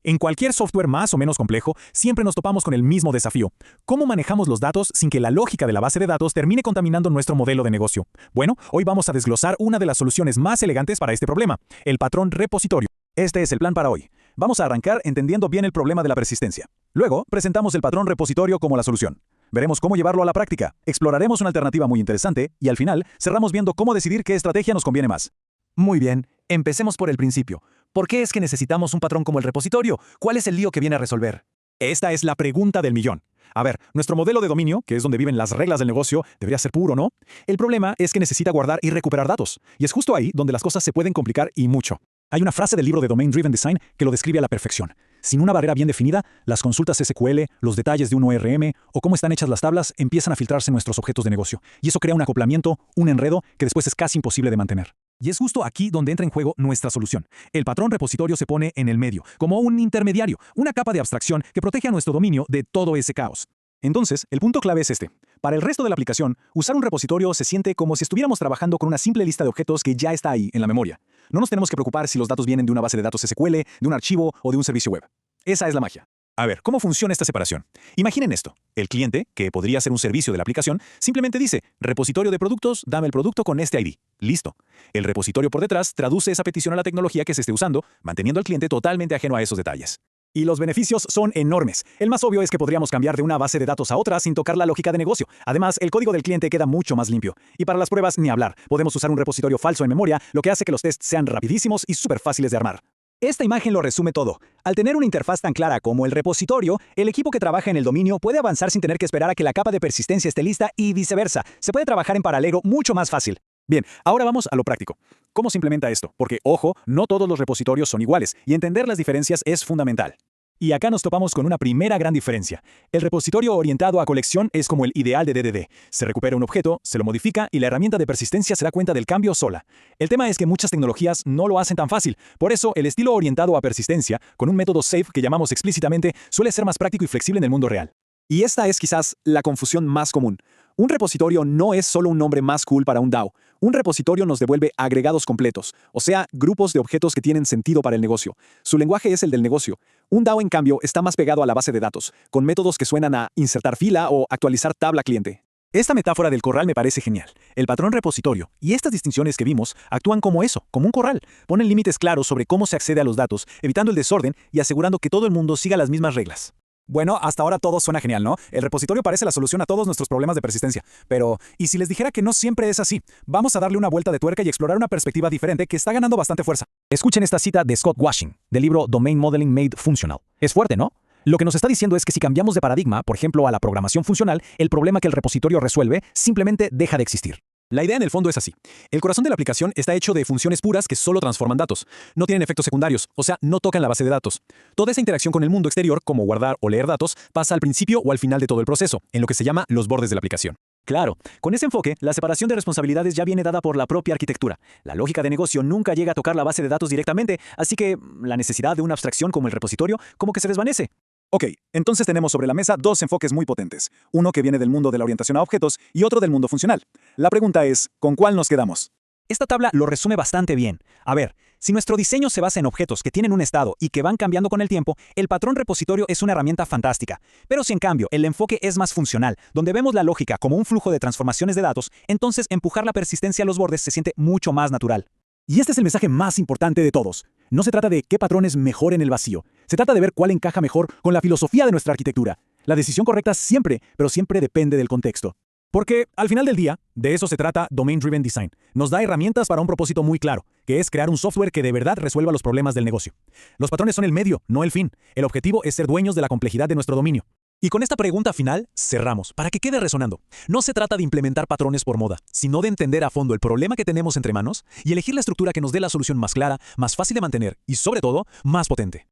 En cualquier software más o menos complejo, siempre nos topamos con el mismo desafío. ¿Cómo manejamos los datos sin que la lógica de la base de datos termine contaminando nuestro modelo de negocio? Bueno, hoy vamos a desglosar una de las soluciones más elegantes para este problema, el patrón repositorio. Este es el plan para hoy. Vamos a arrancar entendiendo bien el problema de la persistencia. Luego, presentamos el patrón repositorio como la solución. Veremos cómo llevarlo a la práctica, exploraremos una alternativa muy interesante y al final cerramos viendo cómo decidir qué estrategia nos conviene más. Muy bien, empecemos por el principio. ¿Por qué es que necesitamos un patrón como el repositorio? ¿Cuál es el lío que viene a resolver? Esta es la pregunta del millón. A ver, nuestro modelo de dominio, que es donde viven las reglas del negocio, debería ser puro, ¿no? El problema es que necesita guardar y recuperar datos. Y es justo ahí donde las cosas se pueden complicar y mucho. Hay una frase del libro de Domain Driven Design que lo describe a la perfección. Sin una barrera bien definida, las consultas SQL, los detalles de un ORM o cómo están hechas las tablas empiezan a filtrarse en nuestros objetos de negocio. Y eso crea un acoplamiento, un enredo, que después es casi imposible de mantener. Y es justo aquí donde entra en juego nuestra solución. El patrón repositorio se pone en el medio, como un intermediario, una capa de abstracción que protege a nuestro dominio de todo ese caos. Entonces, el punto clave es este. Para el resto de la aplicación, usar un repositorio se siente como si estuviéramos trabajando con una simple lista de objetos que ya está ahí, en la memoria. No nos tenemos que preocupar si los datos vienen de una base de datos SQL, de un archivo o de un servicio web. Esa es la magia. A ver, ¿cómo funciona esta separación? Imaginen esto. El cliente, que podría ser un servicio de la aplicación, simplemente dice, repositorio de productos, dame el producto con este ID. Listo. El repositorio por detrás traduce esa petición a la tecnología que se esté usando, manteniendo al cliente totalmente ajeno a esos detalles. Y los beneficios son enormes. El más obvio es que podríamos cambiar de una base de datos a otra sin tocar la lógica de negocio. Además, el código del cliente queda mucho más limpio. Y para las pruebas, ni hablar. Podemos usar un repositorio falso en memoria, lo que hace que los tests sean rapidísimos y súper fáciles de armar. Esta imagen lo resume todo. Al tener una interfaz tan clara como el repositorio, el equipo que trabaja en el dominio puede avanzar sin tener que esperar a que la capa de persistencia esté lista y viceversa. Se puede trabajar en paralelo mucho más fácil. Bien, ahora vamos a lo práctico. ¿Cómo se implementa esto? Porque, ojo, no todos los repositorios son iguales y entender las diferencias es fundamental. Y acá nos topamos con una primera gran diferencia. El repositorio orientado a colección es como el ideal de DDD. Se recupera un objeto, se lo modifica y la herramienta de persistencia se da cuenta del cambio sola. El tema es que muchas tecnologías no lo hacen tan fácil. Por eso, el estilo orientado a persistencia, con un método safe que llamamos explícitamente, suele ser más práctico y flexible en el mundo real. Y esta es quizás la confusión más común. Un repositorio no es solo un nombre más cool para un DAO. Un repositorio nos devuelve agregados completos, o sea, grupos de objetos que tienen sentido para el negocio. Su lenguaje es el del negocio. Un DAO, en cambio, está más pegado a la base de datos, con métodos que suenan a insertar fila o actualizar tabla cliente. Esta metáfora del corral me parece genial. El patrón repositorio y estas distinciones que vimos actúan como eso, como un corral. Ponen límites claros sobre cómo se accede a los datos, evitando el desorden y asegurando que todo el mundo siga las mismas reglas. Bueno, hasta ahora todo suena genial, ¿no? El repositorio parece la solución a todos nuestros problemas de persistencia. Pero, ¿y si les dijera que no siempre es así? Vamos a darle una vuelta de tuerca y explorar una perspectiva diferente que está ganando bastante fuerza. Escuchen esta cita de Scott Washing, del libro Domain Modeling Made Functional. Es fuerte, ¿no? Lo que nos está diciendo es que si cambiamos de paradigma, por ejemplo, a la programación funcional, el problema que el repositorio resuelve simplemente deja de existir. La idea en el fondo es así. El corazón de la aplicación está hecho de funciones puras que solo transforman datos. No tienen efectos secundarios, o sea, no tocan la base de datos. Toda esa interacción con el mundo exterior, como guardar o leer datos, pasa al principio o al final de todo el proceso, en lo que se llama los bordes de la aplicación. Claro, con ese enfoque, la separación de responsabilidades ya viene dada por la propia arquitectura. La lógica de negocio nunca llega a tocar la base de datos directamente, así que la necesidad de una abstracción como el repositorio como que se desvanece. Ok, entonces tenemos sobre la mesa dos enfoques muy potentes. Uno que viene del mundo de la orientación a objetos y otro del mundo funcional. La pregunta es, ¿con cuál nos quedamos? Esta tabla lo resume bastante bien. A ver, si nuestro diseño se basa en objetos que tienen un estado y que van cambiando con el tiempo, el patrón repositorio es una herramienta fantástica. Pero si en cambio el enfoque es más funcional, donde vemos la lógica como un flujo de transformaciones de datos, entonces empujar la persistencia a los bordes se siente mucho más natural. Y este es el mensaje más importante de todos. No se trata de qué patrón es mejor en el vacío. Se trata de ver cuál encaja mejor con la filosofía de nuestra arquitectura. La decisión correcta siempre, pero siempre depende del contexto. Porque, al final del día, de eso se trata Domain Driven Design. Nos da herramientas para un propósito muy claro, que es crear un software que de verdad resuelva los problemas del negocio. Los patrones son el medio, no el fin. El objetivo es ser dueños de la complejidad de nuestro dominio. Y con esta pregunta final, cerramos, para que quede resonando. No se trata de implementar patrones por moda, sino de entender a fondo el problema que tenemos entre manos y elegir la estructura que nos dé la solución más clara, más fácil de mantener y, sobre todo, más potente.